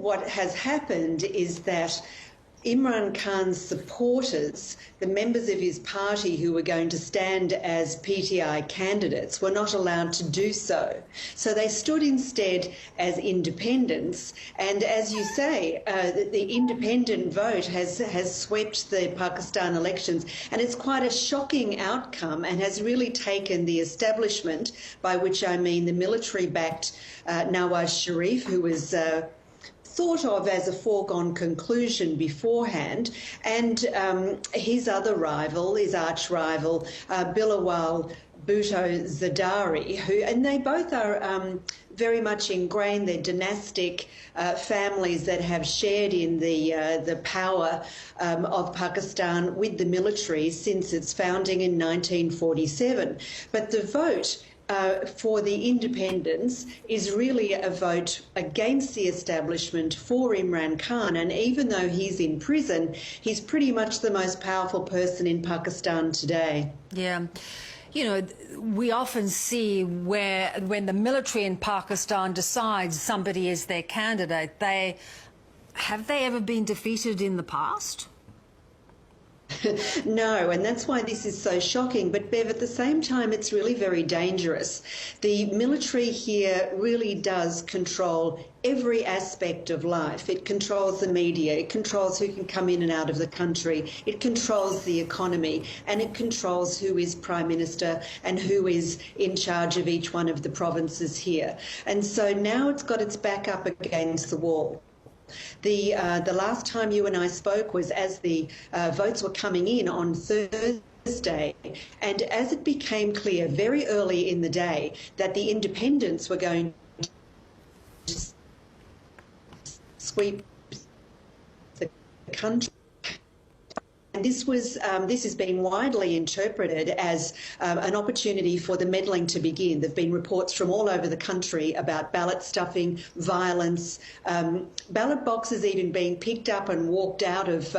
what has happened is that Imran Khan's supporters, the members of his party who were going to stand as PTI candidates, were not allowed to do so. So they stood instead as independents. And as you say, the independent vote has swept the Pakistan elections. And it's quite a shocking outcome and has really taken the establishment, by which I mean the military-backed Nawaz Sharif, who was thought of as a foregone conclusion beforehand, and his other rival, his arch-rival, Bilawal Bhutto Zardari, and they both are very much ingrained. They're dynastic families that have shared in the power of Pakistan with the military since its founding in 1947. But the vote for the independence is really a vote against the establishment for Imran Khan. And even though he's in prison, he's pretty much the most powerful person in Pakistan today. Yeah. You know, we often see when the military in Pakistan decides somebody is their candidate, have they ever been defeated in the past? No, and that's why this is so shocking. But, Bev, at the same time, it's really very dangerous. The military here really does control every aspect of life. It controls the media, it controls who can come in and out of the country, it controls the economy, and it controls who is Prime Minister and who is in charge of each one of the provinces here. And so now it's got its back up against the wall. The last time you and I spoke was as the votes were coming in on Thursday, and as it became clear very early in the day that the independents were going to sweep the country. And this has been widely interpreted as an opportunity for the meddling to begin. There have been reports from all over the country about ballot stuffing, violence, ballot boxes even being picked up and walked out of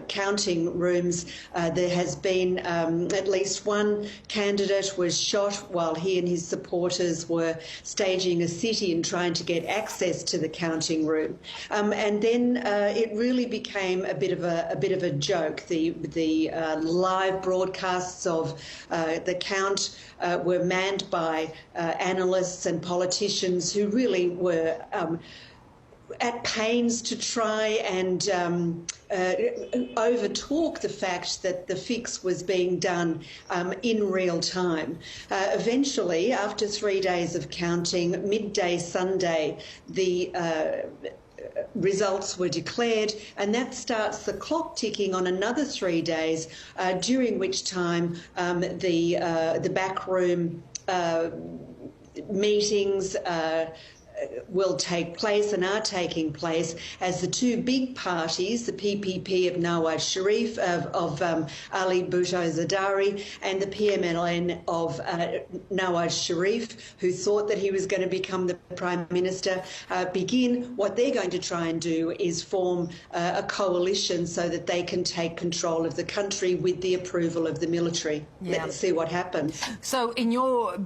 counting rooms. There has been at least one candidate was shot while he and his supporters were staging a sit-in trying to get access to the counting room. And then it really became a bit of a joke. The live broadcasts of the count were manned by analysts and politicians who really were at pains to try and overtalk the fact that the fix was being done in real time. Eventually, after 3 days of counting, midday Sunday, the results were declared, and that starts the clock ticking on another 3 days, during which time the backroom meetings will take place and are taking place as the two big parties, the PPP of Nawaz Sharif, of Ali Bhutto Zardari, and the PMLN of Nawaz Sharif, who thought that he was going to become the Prime Minister, begin. What they're going to try and do is form a coalition so that they can take control of the country with the approval of the military. Yeah. Let's see what happens. So in your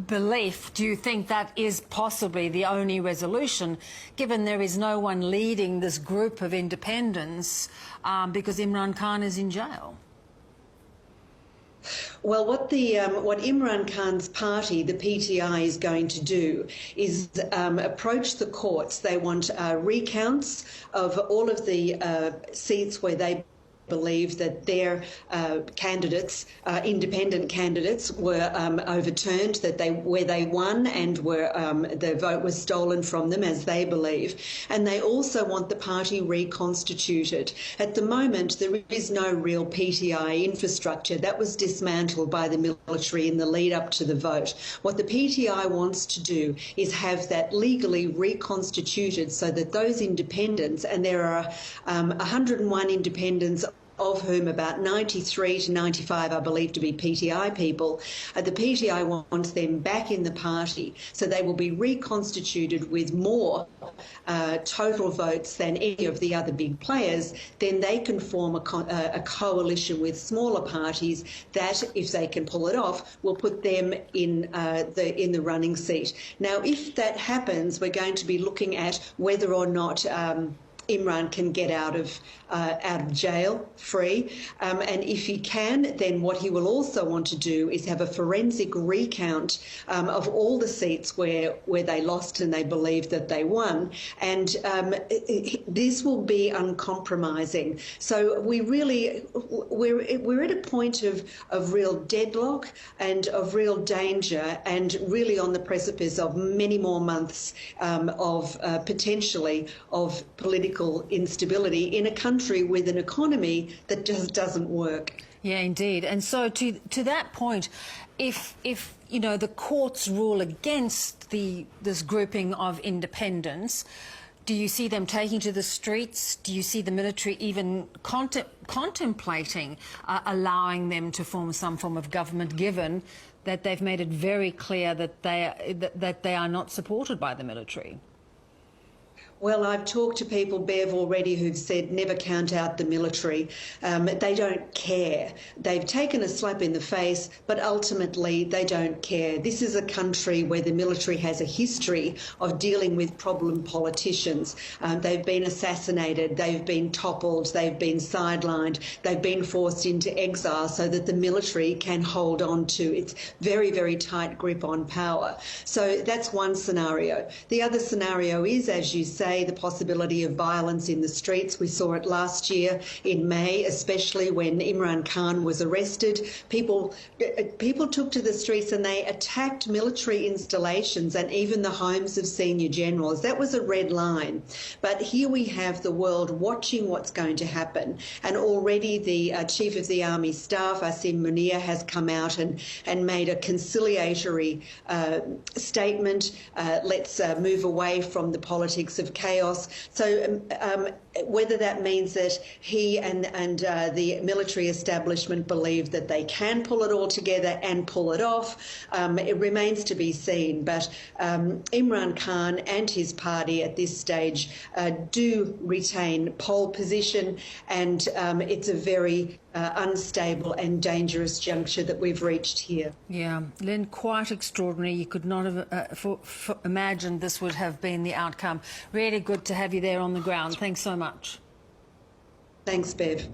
belief, do you think that is possibly the only resolution, given there is no one leading this group of independents because Imran Khan is in jail? Well, what Imran Khan's party, the PTI, is going to do is approach the courts. They want recounts of all of the seats where they believe that their candidates, independent candidates, were overturned, where they won and were the vote was stolen from them, as they believe. And they also want the party reconstituted. At the moment, there is no real PTI infrastructure. That was dismantled by the military in the lead up to the vote. What the PTI wants to do is have that legally reconstituted so that those independents, and there are 101 independents, of whom about 93 to 95 are believed to be PTI people, the PTI wants them back in the party, so they will be reconstituted with more total votes than any of the other big players, then they can form a coalition with smaller parties that, if they can pull it off, will put them in the running seat. Now, if that happens, we're going to be looking at whether or not Imran can get out of jail free, and if he can, then what he will also want to do is have a forensic recount of all the seats where they lost and they believe that they won, and this will be uncompromising. So we're at a point of real deadlock and of real danger, and really on the precipice of many more months of potentially of political instability in a country with an economy that just doesn't work. Yeah, indeed. And so to that point, if you know the courts rule against this grouping of independents, do you see them taking to the streets? Do you see the military even contemplating allowing them to form some form of government, given that they've made it very clear that they are not supported by the military? Well, I've talked to people, Bev, already who've said never count out the military. They don't care. They've taken a slap in the face, but ultimately they don't care. This is a country where the military has a history of dealing with problem politicians. They've been assassinated, they've been toppled, they've been sidelined, they've been forced into exile so that the military can hold on to its very, very tight grip on power. So that's one scenario. The other scenario is, as you say, the possibility of violence in the streets. We saw it last year in May, especially when Imran Khan was arrested. People took to the streets and they attacked military installations and even the homes of senior generals. That was a red line. But here we have the world watching what's going to happen. And already the Chief of the Army Staff, Asim Munir, has come out and made a conciliatory statement. Let's move away from the politics of chaos. So whether that means that he and the military establishment believe that they can pull it all together and pull it off, it remains to be seen. But Imran Khan and his party at this stage do retain pole position, and it's a very unstable and dangerous juncture that we've reached here. Yeah, Lynn, quite extraordinary. You could not have imagined this would have been the outcome. Really good to have you there on the ground. Thanks so much. Thanks, Bev.